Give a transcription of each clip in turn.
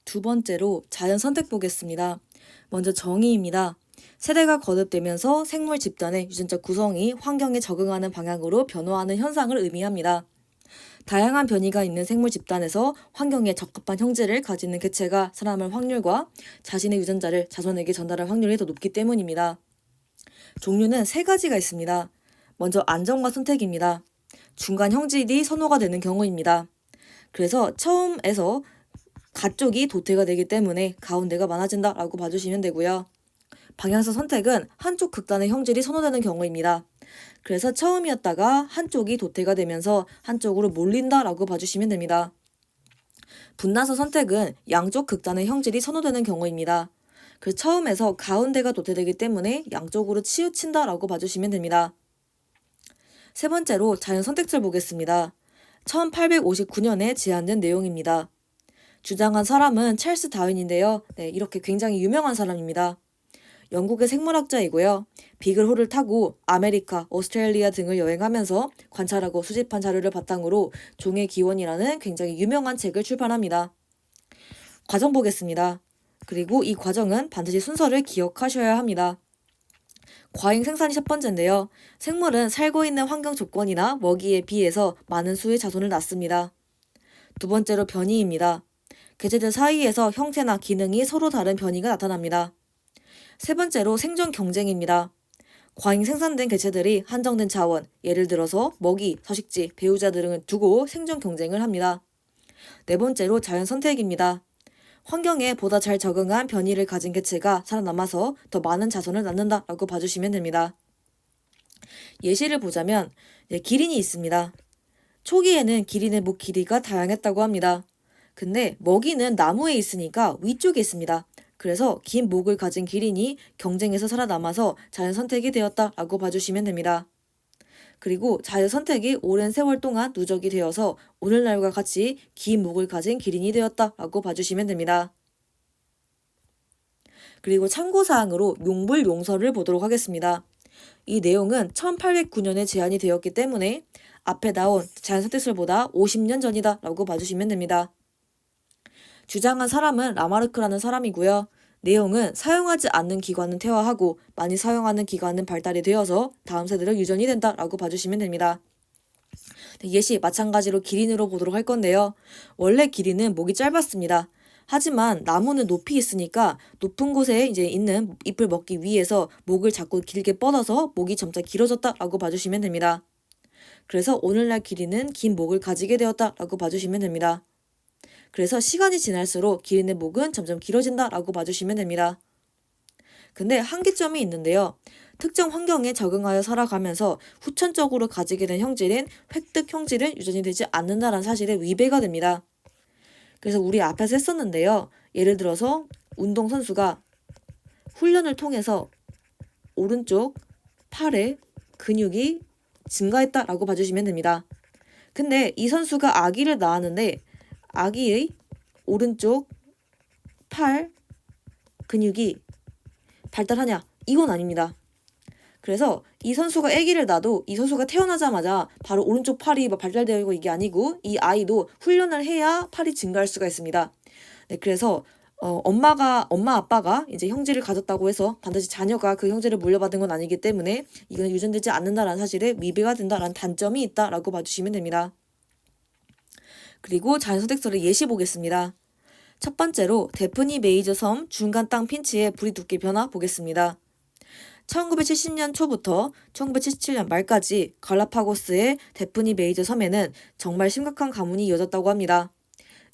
두 번째로 자연 선택 보겠습니다. 먼저 정의입니다. 세대가 거듭되면서 생물 집단의 유전자 구성이 환경에 적응하는 방향으로 변화하는 현상을 의미합니다. 다양한 변이가 있는 생물 집단에서 환경에 적합한 형질을 가지는 개체가 살아남을 확률과 자신의 유전자를 자손에게 전달할 확률이 더 높기 때문입니다. 종류는 세 가지가 있습니다. 먼저 안정과 선택입니다. 중간 형질이 선호가 되는 경우입니다. 그래서 처음에서 가쪽이 도태가 되기 때문에 가운데가 많아진다라고 봐주시면 되고요. 방향성 선택은 한쪽 극단의 형질이 선호되는 경우입니다. 그래서 처음이었다가 한쪽이 도태가 되면서 한쪽으로 몰린다라고 봐주시면 됩니다. 분나서 선택은 양쪽 극단의 형질이 선호되는 경우입니다. 그래서 처음에서 가운데가 도태되기 때문에 양쪽으로 치우친다라고 봐주시면 됩니다. 세 번째로 자연 선택지를 보겠습니다. 1859년에 제안된 내용입니다. 주장한 사람은 찰스 다윈인데요. 이렇게 굉장히 유명한 사람입니다. 영국의 생물학자이고요. 비글호를 타고 아메리카, 오스트레일리아 등을 여행하면서 관찰하고 수집한 자료를 바탕으로 종의 기원이라는 굉장히 유명한 책을 출판합니다. 과정 보겠습니다. 그리고 이 과정은 반드시 순서를 기억하셔야 합니다. 과잉 생산이 첫 번째인데요. 생물은 살고 있는 환경 조건이나 먹이에 비해서 많은 수의 자손을 낳습니다. 두 번째로 변이입니다. 개체들 사이에서 형태나 기능이 서로 다른 변이가 나타납니다. 세 번째로 생존 경쟁입니다. 과잉 생산된 개체들이 한정된 자원, 예를 들어서 먹이, 서식지, 배우자 등을 두고 생존 경쟁을 합니다. 네 번째로 자연 선택입니다. 환경에 보다 잘 적응한 변이를 가진 개체가 살아남아서 더 많은 자손을 낳는다라고 봐주시면 됩니다. 예시를 보자면 기린이 있습니다. 초기에는 기린의 목 길이가 다양했다고 합니다. 근데 먹이는 나무에 있으니까 위쪽에 있습니다. 그래서 긴 목을 가진 기린이 경쟁에서 살아남아서 자연 선택이 되었다라고 봐주시면 됩니다. 그리고 자연 선택이 오랜 세월 동안 누적이 되어서 오늘날과 같이 긴 목을 가진 기린이 되었다라고 봐주시면 됩니다. 그리고 참고사항으로 용불용설을 보도록 하겠습니다. 이 내용은 1809년에 제안이 되었기 때문에 앞에 나온 자연 선택설보다 50년 전이다 라고 봐주시면 됩니다. 주장한 사람은 라마르크라는 사람이고요. 내용은 사용하지 않는 기관은 퇴화하고 많이 사용하는 기관은 발달이 되어서 다음 세대로 유전이 된다라고 봐주시면 됩니다. 예시 마찬가지로 기린으로 보도록 할 건데요. 원래 기린은 목이 짧았습니다. 하지만 나무는 높이 있으니까 높은 곳에 이제 있는 잎을 먹기 위해서 목을 자꾸 길게 뻗어서 목이 점차 길어졌다라고 봐주시면 됩니다. 그래서 오늘날 기린은 긴 목을 가지게 되었다라고 봐주시면 됩니다. 그래서 시간이 지날수록 기린의 목은 점점 길어진다라고 봐주시면 됩니다. 근데 한계점이 있는데요. 특정 환경에 적응하여 살아가면서 후천적으로 가지게 된 형질인 획득 형질은 유전이 되지 않는다는 사실에 위배가 됩니다. 그래서 우리 앞에서 했었는데요. 예를 들어서 운동선수가 훈련을 통해서 오른쪽 팔에 근육이 증가했다라고 봐주시면 됩니다. 근데 이 선수가 아기를 낳았는데 아기의 오른쪽 팔 근육이 발달하냐? 이건 아닙니다. 그래서 이 선수가 아기를 낳아도 이 선수가 태어나자마자 바로 오른쪽 팔이 발달되고 이게 아니고 이 아이도 훈련을 해야 팔이 증가할 수가 있습니다. 그래서 엄마 아빠가 이제 형질을 가졌다고 해서 반드시 자녀가 그 형질을 물려받은 건 아니기 때문에 이건 유전되지 않는다라는 사실에 위배가 된다라는 단점이 있다라고 봐주시면 됩니다. 그리고 자연 선택설의 예시 보겠습니다. 첫 번째로 데프니 메이저 섬 중간 땅 핀치의 부리 두께 변화 보겠습니다. 1970년 초부터 1977년 말까지 갈라파고스의 데프니 메이저 섬에는 정말 심각한 가뭄이 이어졌다고 합니다.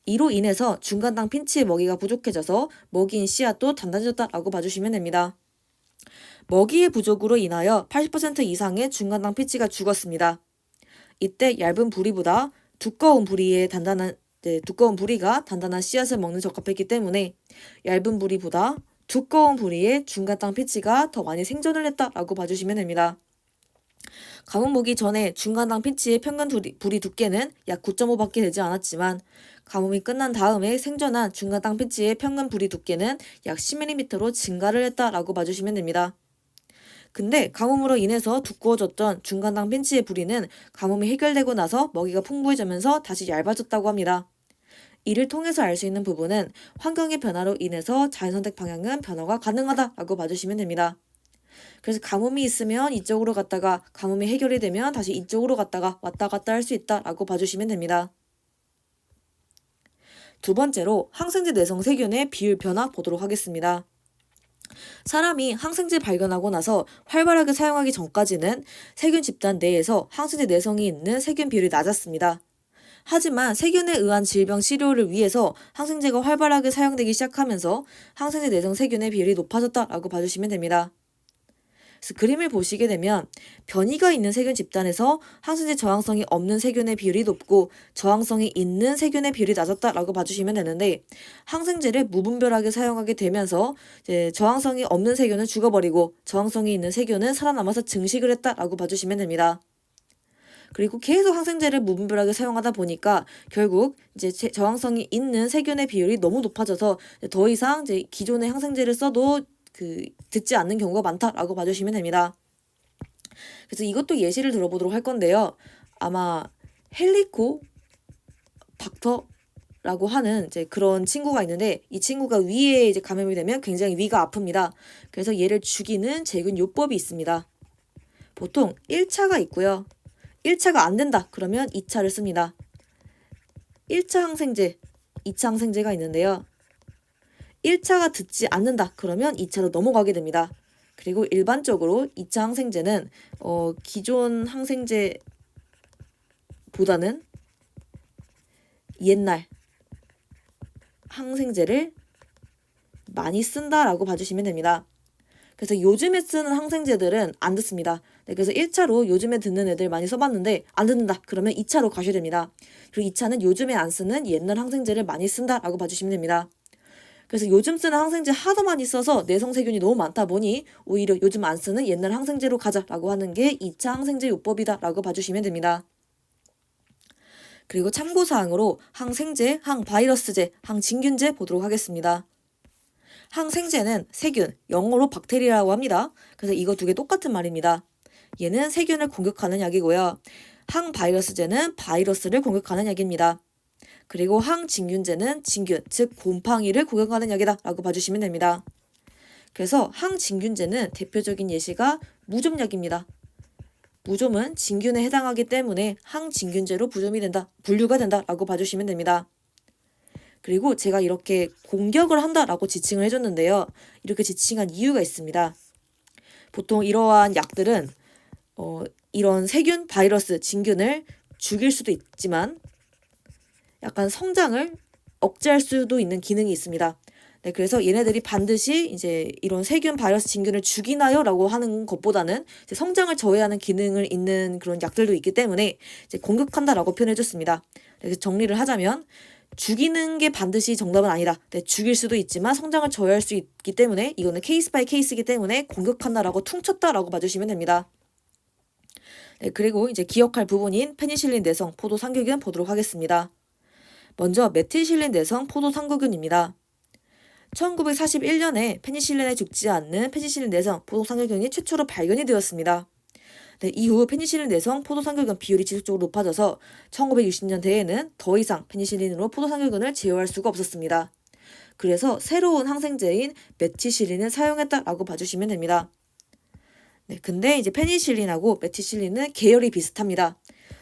이로 인해서 중간 땅 핀치의 먹이가 부족해져서 먹이인 씨앗도 단단해졌다라고 봐주시면 됩니다. 먹이의 부족으로 인하여 80% 이상의 중간 땅 핀치가 죽었습니다. 이때 얇은 부리보다 두꺼운 부리가 단단한 씨앗을 먹는 적합했기 때문에 얇은 부리보다 두꺼운 부리의 중간 땅 핀치가 더 많이 생존을 했다라고 봐주시면 됩니다. 가뭄 오기 전에 중간 땅 핀치의 평균 부리 두께는 약 9.5밖에 되지 않았지만 가뭄이 끝난 다음에 생존한 중간 땅 핀치의 평균 부리 두께는 약 10mm로 증가를 했다라고 봐주시면 됩니다. 근데 가뭄으로 인해서 두꺼워졌던 중간 땅 핀치의 부리는 가뭄이 해결되고 나서 먹이가 풍부해지면서 다시 얇아졌다고 합니다. 이를 통해서 알 수 있는 부분은 환경의 변화로 인해서 자연선택 방향은 변화가 가능하다라고 봐주시면 됩니다. 그래서 가뭄이 있으면 이쪽으로 갔다가 가뭄이 해결이 되면 다시 이쪽으로 갔다가 왔다 갔다 할 수 있다라고 봐주시면 됩니다. 두 번째로 항생제 내성 세균의 비율 변화 보도록 하겠습니다. 사람이 항생제 발견하고 나서 활발하게 사용하기 전까지는 세균 집단 내에서 항생제 내성이 있는 세균 비율이 낮았습니다. 하지만 세균에 의한 질병 치료를 위해서 항생제가 활발하게 사용되기 시작하면서 항생제 내성 세균의 비율이 높아졌다라고 봐주시면 됩니다. 그래서 그림을 보시게 되면 변이가 있는 세균 집단에서 항생제 저항성이 없는 세균의 비율이 높고 저항성이 있는 세균의 비율이 낮았다라고 봐주시면 되는데, 항생제를 무분별하게 사용하게 되면서 이제 저항성이 없는 세균은 죽어버리고 저항성이 있는 세균은 살아남아서 증식을 했다라고 봐주시면 됩니다. 그리고 계속 항생제를 무분별하게 사용하다 보니까 결국 이제 저항성이 있는 세균의 비율이 너무 높아져서 더 이상 이제 기존의 항생제를 써도 듣지 않는 경우가 많다라고 봐주시면 됩니다. 그래서 이것도 예시를 들어보도록 할 건데요. 아마 헬리코박터라고 하는 이제 그런 친구가 있는데, 이 친구가 위에 이제 감염이 되면 굉장히 위가 아픕니다. 그래서 얘를 죽이는 제균 요법이 있습니다. 보통 1차가 있고요. 1차가 안 된다 그러면 2차를 씁니다. 1차 항생제, 2차 항생제가 있는데요. 1차가 듣지 않는다 그러면 2차로 넘어가게 됩니다. 그리고 일반적으로 2차 항생제는 기존 항생제보다는 옛날 항생제를 많이 쓴다라고 봐주시면 됩니다. 그래서 요즘에 쓰는 항생제들은 안 듣습니다. 네, 그래서 1차로 요즘에 듣는 애들 많이 써봤는데 안 듣는다 그러면 2차로 가셔야 됩니다. 그리고 2차는 요즘에 안 쓰는 옛날 항생제를 많이 쓴다라고 봐주시면 됩니다. 그래서 요즘 쓰는 항생제 하도 많이 써서 내성세균이 너무 많다 보니 오히려 요즘 안 쓰는 옛날 항생제로 가자라고 하는 게 2차 항생제 요법이다라고 봐주시면 됩니다. 그리고 참고사항으로 항생제, 항바이러스제, 항진균제 보도록 하겠습니다. 항생제는 세균, 영어로 박테리아라고 합니다. 그래서 이거 두 개 똑같은 말입니다. 얘는 세균을 공격하는 약이고요. 항바이러스제는 바이러스를 공격하는 약입니다. 그리고 항진균제는 진균, 즉 곰팡이를 공격하는 약이다 라고 봐주시면 됩니다. 그래서 항진균제는 대표적인 예시가 무좀약입니다. 무좀은 진균에 해당하기 때문에 항진균제로 분류가 된다라고 봐주시면 됩니다. 그리고 제가 이렇게 공격을 한다라고 지칭을 해줬는데요. 이렇게 지칭한 이유가 있습니다. 보통 이러한 약들은 이런 세균, 바이러스, 진균을 죽일 수도 있지만 약간 성장을 억제할 수도 있는 기능이 있습니다. 네, 그래서 얘네들이 반드시 이제 이런 세균, 바이러스, 진균을 죽이나요라고 하는 것보다는 이제 성장을 저해하는 기능을 있는 그런 약들도 있기 때문에 이제 공격한다라고 표현해줬습니다. 그래서 정리를 하자면 죽이는 게 반드시 정답은 아니다. 네, 죽일 수도 있지만 성장을 저해할 수 있기 때문에 이거는 케이스 바이 케이스이기 때문에 공격한다라고 퉁쳤다라고 봐주시면 됩니다. 네, 그리고 이제 기억할 부분인 페니실린 내성 포도 상규균 보도록 하겠습니다. 먼저 메틸실린 내성 포도 상규균입니다. 1941년에 페니실린에 죽지 않는 페니실린 내성 포도 상규균이 최초로 발견이 되었습니다. 네, 이후 페니실린 내성 포도 상규균 비율이 지속적으로 높아져서 1960년대에는 더 이상 페니실린으로 포도 상규균을 제어할 수가 없었습니다. 그래서 새로운 항생제인 메티실린을 사용했다라고 봐주시면 됩니다. 네, 근데 이제 페니실린하고 메티실린은 계열이 비슷합니다.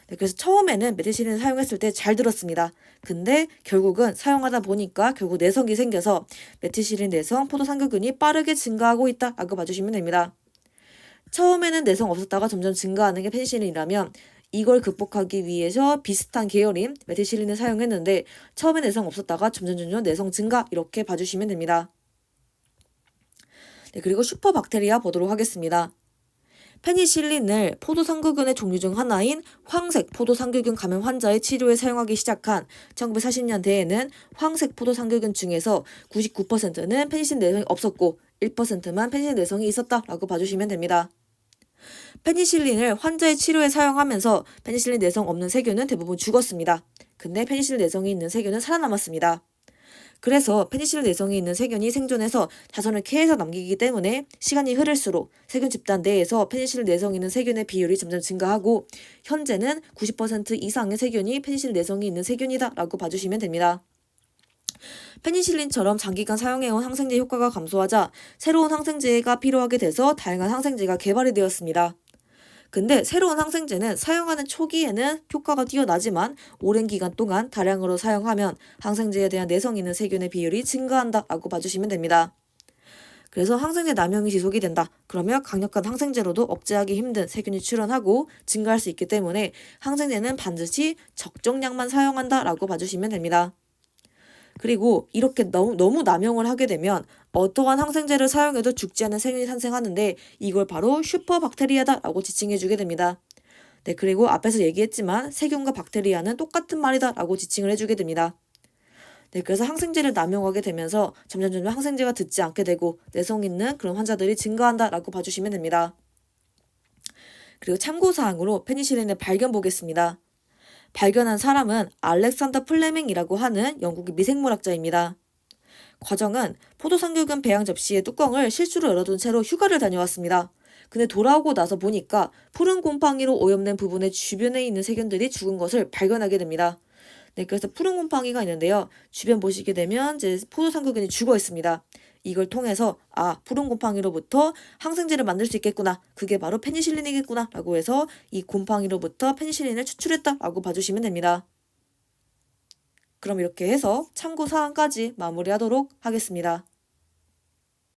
네, 그래서 처음에는 메티실린을 사용했을 때 잘 들었습니다. 근데 결국은 사용하다 보니까 결국 내성이 생겨서 메티실린 내성 포도 상규균이 빠르게 증가하고 있다라고 봐주시면 됩니다. 처음에는 내성 없었다가 점점 증가하는 게 페니실린이라면 이걸 극복하기 위해서 비슷한 계열인 메티실린을 사용했는데 처음에 내성 없었다가 점점 내성 증가 이렇게 봐주시면 됩니다. 네, 그리고 슈퍼박테리아 보도록 하겠습니다. 페니실린을 포도상규균의 종류 중 하나인 황색 포도상규균 감염 환자의 치료에 사용하기 시작한 1940년대에는 황색 포도상규균 중에서 99%는 페니실린 내성이 없었고 1%만 페니실린 내성이 있었다라고 봐주시면 됩니다. 페니실린을 환자의 치료에 사용하면서 페니실린 내성 없는 세균은 대부분 죽었습니다. 근데 페니실린 내성이 있는 세균은 살아남았습니다. 그래서 페니실린 내성이 있는 세균이 생존해서 자손을 계속 남기기 때문에 시간이 흐를수록 세균 집단 내에서 페니실린 내성이 있는 세균의 비율이 점점 증가하고 현재는 90% 이상의 세균이 페니실린 내성이 있는 세균이다 라고 봐주시면 됩니다. 페니실린처럼 장기간 사용해온 항생제 효과가 감소하자 새로운 항생제가 필요하게 돼서 다양한 항생제가 개발이 되었습니다. 근데 새로운 항생제는 사용하는 초기에는 효과가 뛰어나지만 오랜 기간 동안 다량으로 사용하면 항생제에 대한 내성 있는 세균의 비율이 증가한다라고 봐주시면 됩니다. 그래서 항생제 남용이 지속이 된다. 그러면 강력한 항생제로도 억제하기 힘든 세균이 출현하고 증가할 수 있기 때문에 항생제는 반드시 적정량만 사용한다라고 봐주시면 됩니다. 그리고 이렇게 너무 남용을 하게 되면 어떠한 항생제를 사용해도 죽지 않는 세균이 탄생하는데 이걸 바로 슈퍼박테리아다라고 지칭해주게 됩니다. 네, 그리고 앞에서 얘기했지만 세균과 박테리아는 똑같은 말이다라고 지칭을 해주게 됩니다. 네, 그래서 항생제를 남용하게 되면서 점점 항생제가 듣지 않게 되고 내성 있는 그런 환자들이 증가한다라고 봐주시면 됩니다. 그리고 참고사항으로 페니실린의 발견 보겠습니다. 발견한 사람은 알렉산더 플레밍이라고 하는 영국의 미생물학자입니다. 과정은 포도상규균 배양 접시의 뚜껑을 실수로 열어둔 채로 휴가를 다녀왔습니다. 근데 돌아오고 나서 보니까 푸른 곰팡이로 오염된 부분의 주변에 있는 세균들이 죽은 것을 발견하게 됩니다. 네, 그래서 푸른 곰팡이가 있는데요. 주변 보시게 되면 이제 포도상구균이 죽어 있습니다. 이걸 통해서 푸른 곰팡이로부터 항생제를 만들 수 있겠구나. 그게 바로 페니실린이겠구나 라고 해서 이 곰팡이로부터 페니실린을 추출했다라고 봐주시면 됩니다. 그럼 이렇게 해서 참고사항까지 마무리하도록 하겠습니다.